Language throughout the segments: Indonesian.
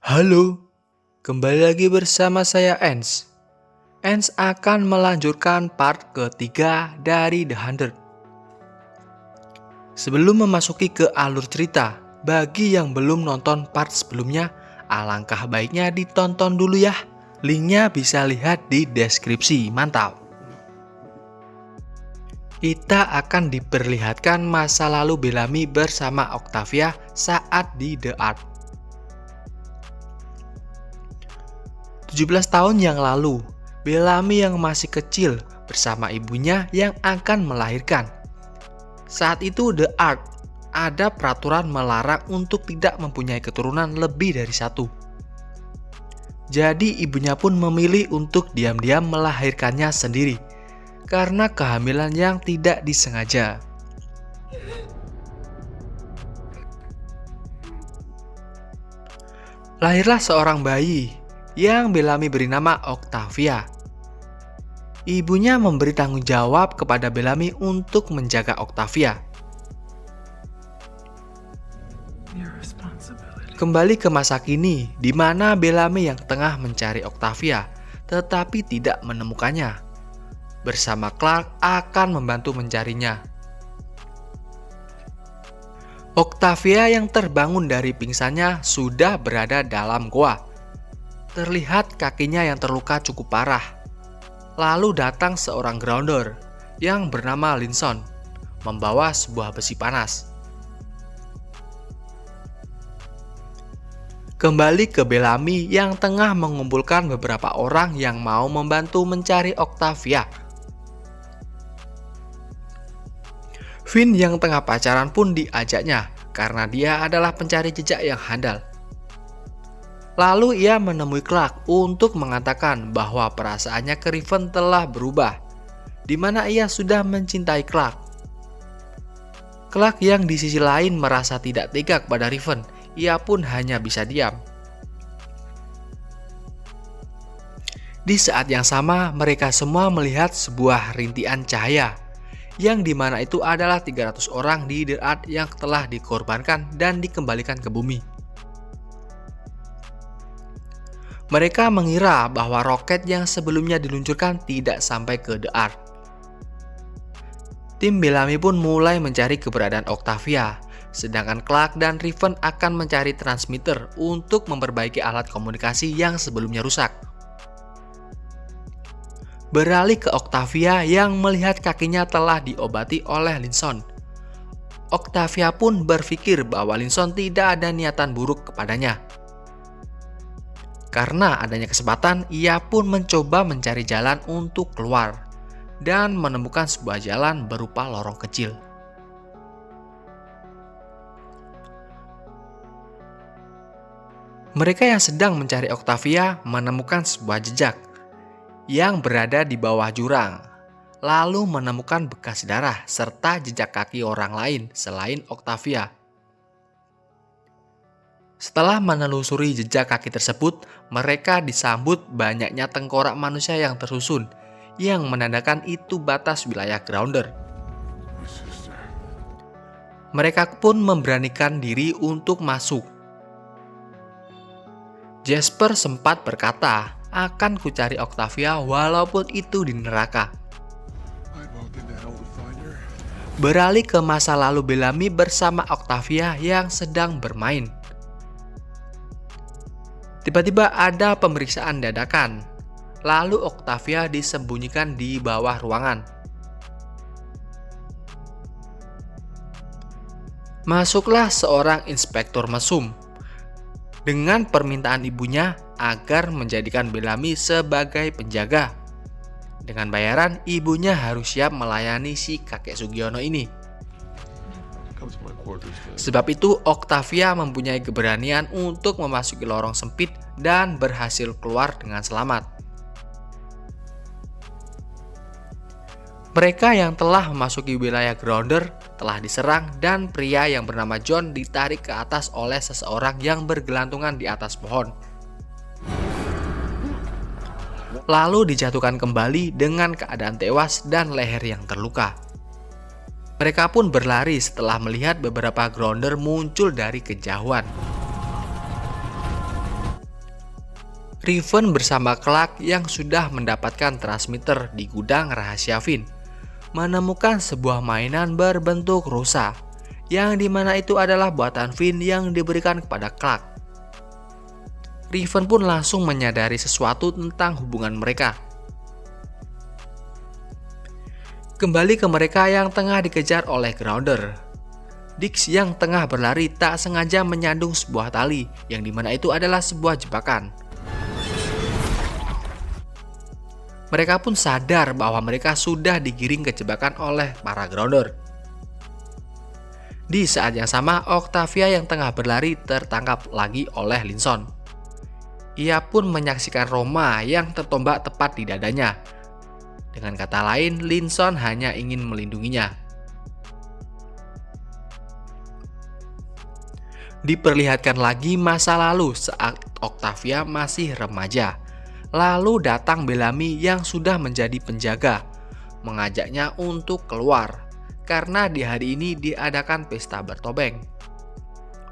Halo, kembali lagi bersama saya Ens. Ens akan melanjutkan part ketiga dari The Hundred. Sebelum memasuki ke alur cerita, bagi yang belum nonton part sebelumnya, alangkah baiknya ditonton dulu ya. Linknya bisa lihat di deskripsi, mantap. Kita akan diperlihatkan masa lalu Bellamy bersama Octavia saat di The Art. 17 tahun yang lalu, Bellamy yang masih kecil bersama ibunya yang akan melahirkan. Saat itu The Art ada peraturan melarang untuk tidak mempunyai keturunan lebih dari satu. Jadi ibunya pun memilih untuk diam-diam melahirkannya sendiri karena kehamilan yang tidak disengaja. Lahirlah seorang bayi yang Bellamy beri nama Octavia. Ibunya memberi tanggung jawab kepada Bellamy untuk menjaga Octavia. Kembali ke masa kini, di mana Bellamy yang tengah mencari Octavia, tetapi tidak menemukannya. Bersama Clark akan membantu mencarinya. Octavia yang terbangun dari pingsannya sudah berada dalam goa. Terlihat kakinya yang terluka cukup parah. Lalu datang seorang grounder yang bernama Linson, membawa sebuah besi panas. Kembali ke Bellamy yang tengah mengumpulkan beberapa orang yang mau membantu mencari Octavia. Finn yang tengah pacaran pun diajaknya karena dia adalah pencari jejak yang handal. Lalu ia menemui Clark untuk mengatakan bahwa perasaannya ke Riven telah berubah, di mana ia sudah mencintai Clark. Clark yang di sisi lain merasa tidak tega kepada Riven, ia pun hanya bisa diam. Di saat yang sama, mereka semua melihat sebuah rintian cahaya, yang dimana itu adalah 300 orang di The Art yang telah dikorbankan dan dikembalikan ke bumi. Mereka mengira bahwa roket yang sebelumnya diluncurkan tidak sampai ke The Art. Tim Bellamy pun mulai mencari keberadaan Octavia, sedangkan Clark dan Riven akan mencari transmitter untuk memperbaiki alat komunikasi yang sebelumnya rusak. Beralih ke Octavia yang melihat kakinya telah diobati oleh Linson. Octavia pun berpikir bahwa Linson tidak ada niatan buruk kepadanya. Karena adanya kesempatan, ia pun mencoba mencari jalan untuk keluar dan menemukan sebuah jalan berupa lorong kecil. Mereka yang sedang mencari Octavia menemukan sebuah jejak yang berada di bawah jurang, lalu menemukan bekas darah serta jejak kaki orang lain selain Octavia. Setelah menelusuri jejak kaki tersebut, mereka disambut banyaknya tengkorak manusia yang tersusun, yang menandakan itu batas wilayah Grounder. Mereka pun memberanikan diri untuk masuk. Jasper sempat berkata, akan kucari Octavia walaupun itu di neraka. Beralih ke masa lalu Bellamy bersama Octavia yang sedang bermain. Tiba-tiba ada pemeriksaan dadakan, lalu Octavia disembunyikan di bawah ruangan. Masuklah seorang inspektur mesum dengan permintaan ibunya agar menjadikan Bellamy sebagai penjaga. Dengan bayaran, ibunya harus siap melayani si kakek Sugiono ini. Sebab itu, Octavia mempunyai keberanian untuk memasuki lorong sempit dan berhasil keluar dengan selamat. Mereka yang telah memasuki wilayah Grounder telah diserang dan pria yang bernama John ditarik ke atas oleh seseorang yang bergelantungan di atas pohon. Lalu dijatuhkan kembali dengan keadaan tewas dan leher yang terluka. Mereka pun berlari setelah melihat beberapa Grounder muncul dari kejauhan. Riven bersama Clark yang sudah mendapatkan transmitter di gudang rahasia Finn menemukan sebuah mainan berbentuk rusa, yang dimana itu adalah buatan Finn yang diberikan kepada Clark. Riven pun langsung menyadari sesuatu tentang hubungan mereka. Kembali ke mereka yang tengah dikejar oleh Grounder. Dix yang tengah berlari tak sengaja menyandung sebuah tali, yang dimana itu adalah sebuah jebakan. Mereka pun sadar bahwa mereka sudah digiring ke jebakan oleh para Grounder. Di saat yang sama, Octavia yang tengah berlari tertangkap lagi oleh Linson. Ia pun menyaksikan Roma yang tertombak tepat di dadanya. Dengan kata lain, Linson hanya ingin melindunginya. Diperlihatkan lagi masa lalu saat Octavia masih remaja. Lalu datang Bellamy yang sudah menjadi penjaga, mengajaknya untuk keluar karena di hari ini diadakan pesta bertopeng.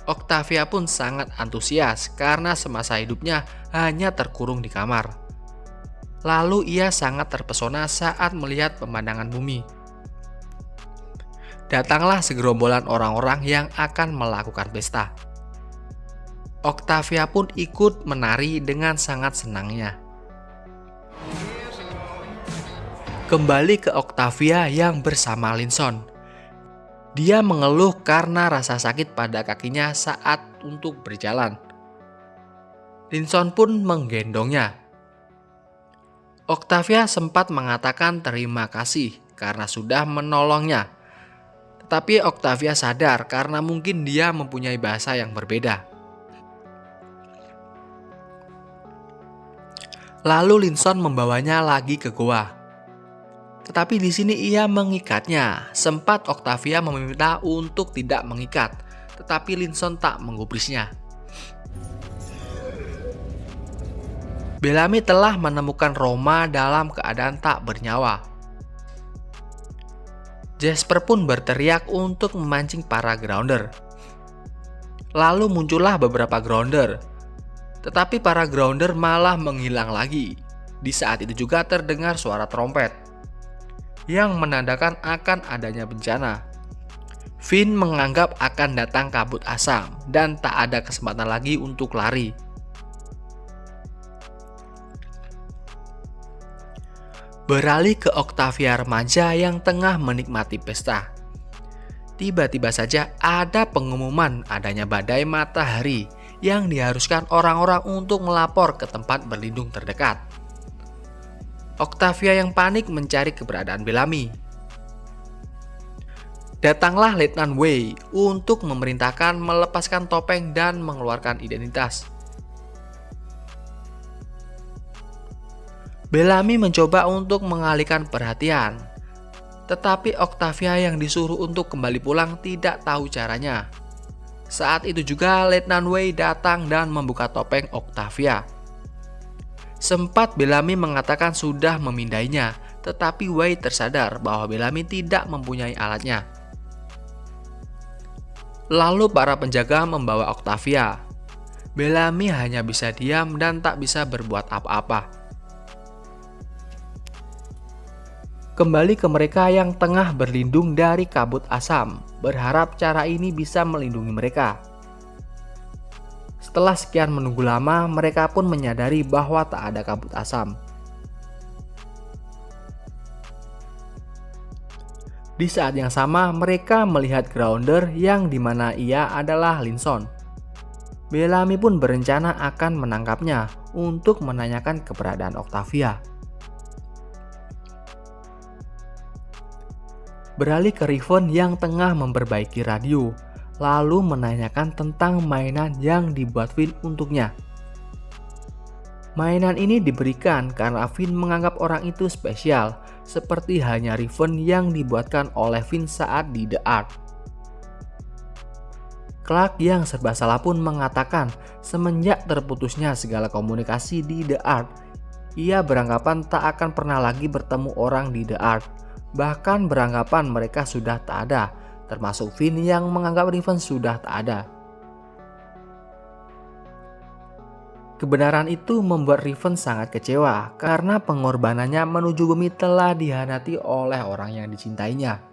Octavia pun sangat antusias karena semasa hidupnya hanya terkurung di kamar. Lalu ia sangat terpesona saat melihat pemandangan bumi. Datanglah segerombolan orang-orang yang akan melakukan pesta. Octavia pun ikut menari dengan sangat senangnya. Kembali ke Octavia yang bersama Linson. Dia mengeluh karena rasa sakit pada kakinya saat untuk berjalan. Linson pun menggendongnya. Octavia sempat mengatakan terima kasih karena sudah menolongnya. Tetapi Octavia sadar karena mungkin dia mempunyai bahasa yang berbeda. Lalu Linson membawanya lagi ke goa. Tetapi di sini ia mengikatnya. Sempat Octavia meminta untuk tidak mengikat, tetapi Linson tak menggubrisnya. Bellamy telah menemukan Roma dalam keadaan tak bernyawa. Jasper pun berteriak untuk memancing para Grounder. Lalu muncullah beberapa Grounder, tetapi para Grounder malah menghilang lagi. Di saat itu juga terdengar suara trompet yang menandakan akan adanya bencana. Finn menganggap akan datang kabut asam dan tak ada kesempatan lagi untuk lari. Beralih ke Octavia remaja yang tengah menikmati pesta. Tiba-tiba saja ada pengumuman adanya badai matahari yang diharuskan orang-orang untuk melapor ke tempat berlindung terdekat. Octavia yang panik mencari keberadaan Bellamy. Datanglah Letnan Wei untuk memerintahkan melepaskan topeng dan mengeluarkan identitas. Bellamy mencoba untuk mengalihkan perhatian, tetapi Octavia yang disuruh untuk kembali pulang tidak tahu caranya. Saat itu juga Letnan Wei datang dan membuka topeng Octavia. Sempat Bellamy mengatakan sudah memindainya, tetapi Wei tersadar bahwa Bellamy tidak mempunyai alatnya. Lalu para penjaga membawa Octavia. Bellamy hanya bisa diam dan tak bisa berbuat apa-apa. Kembali ke mereka yang tengah berlindung dari kabut asam, berharap cara ini bisa melindungi mereka. Setelah sekian menunggu lama, mereka pun menyadari bahwa tak ada kabut asam. Di saat yang sama, mereka melihat Grounder yang dimana ia adalah Linson. Bellamy pun berencana akan menangkapnya untuk menanyakan keberadaan Octavia. Beralih ke Riven yang tengah memperbaiki radio, lalu menanyakan tentang mainan yang dibuat Finn untuknya. Mainan ini diberikan karena Finn menganggap orang itu spesial, seperti halnya Riven yang dibuatkan oleh Finn saat di The Ark. Clark yang serba salah pun mengatakan semenjak terputusnya segala komunikasi di The Ark, ia beranggapan tak akan pernah lagi bertemu orang di The Ark, bahkan beranggapan mereka sudah tak ada, termasuk Finn yang menganggap Riven sudah tak ada. Kebenaran itu membuat Riven sangat kecewa karena pengorbanannya menuju bumi telah dihianati oleh orang yang dicintainya.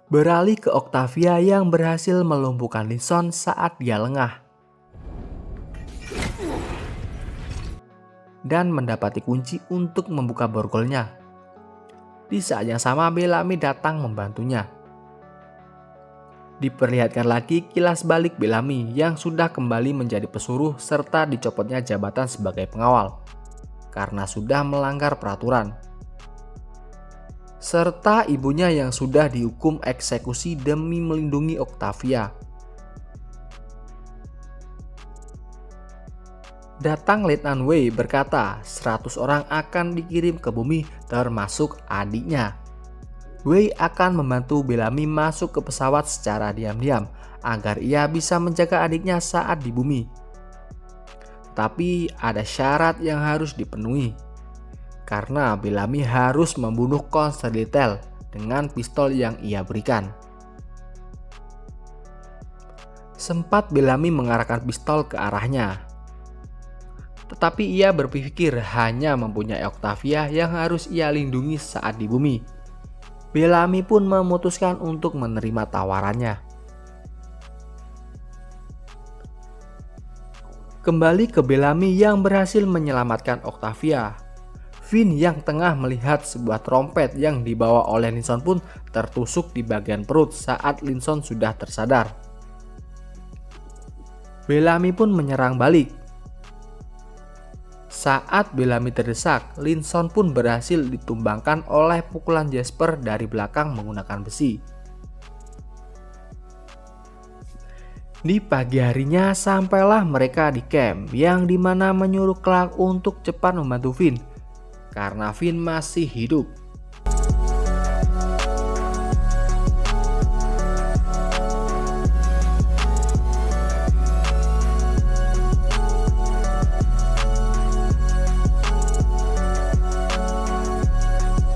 Beralih ke Octavia yang berhasil melumpuhkan Linson saat dia lengah dan mendapati kunci untuk membuka borgolnya. Di saat yang sama Bellamy datang membantunya. Diperlihatkan lagi kilas balik Bellamy yang sudah kembali menjadi pesuruh serta dicopotnya jabatan sebagai pengawal karena sudah melanggar peraturan. Serta ibunya yang sudah dihukum eksekusi demi melindungi Octavia. Datang Letnan Wei berkata 100 orang akan dikirim ke bumi termasuk adiknya. Wei akan membantu Bellamy masuk ke pesawat secara diam-diam agar ia bisa menjaga adiknya saat di bumi. Tapi ada syarat yang harus dipenuhi. Karena Bellamy harus membunuh Constantine dengan pistol yang ia berikan. Sempat Bellamy mengarahkan pistol ke arahnya. Tetapi ia berpikir hanya mempunyai Octavia yang harus ia lindungi saat di bumi. Bellamy pun memutuskan untuk menerima tawarannya. Kembali ke Bellamy yang berhasil menyelamatkan Octavia. Finn yang tengah melihat sebuah trompet yang dibawa oleh Linson pun tertusuk di bagian perut saat Linson sudah tersadar. Bellamy pun menyerang balik. Saat Bellamy terdesak, Linson pun berhasil ditumbangkan oleh pukulan Jasper dari belakang menggunakan besi. Di pagi harinya sampailah mereka di camp yang dimana menyuruh Clark untuk cepat membantu Finn karena Finn masih hidup.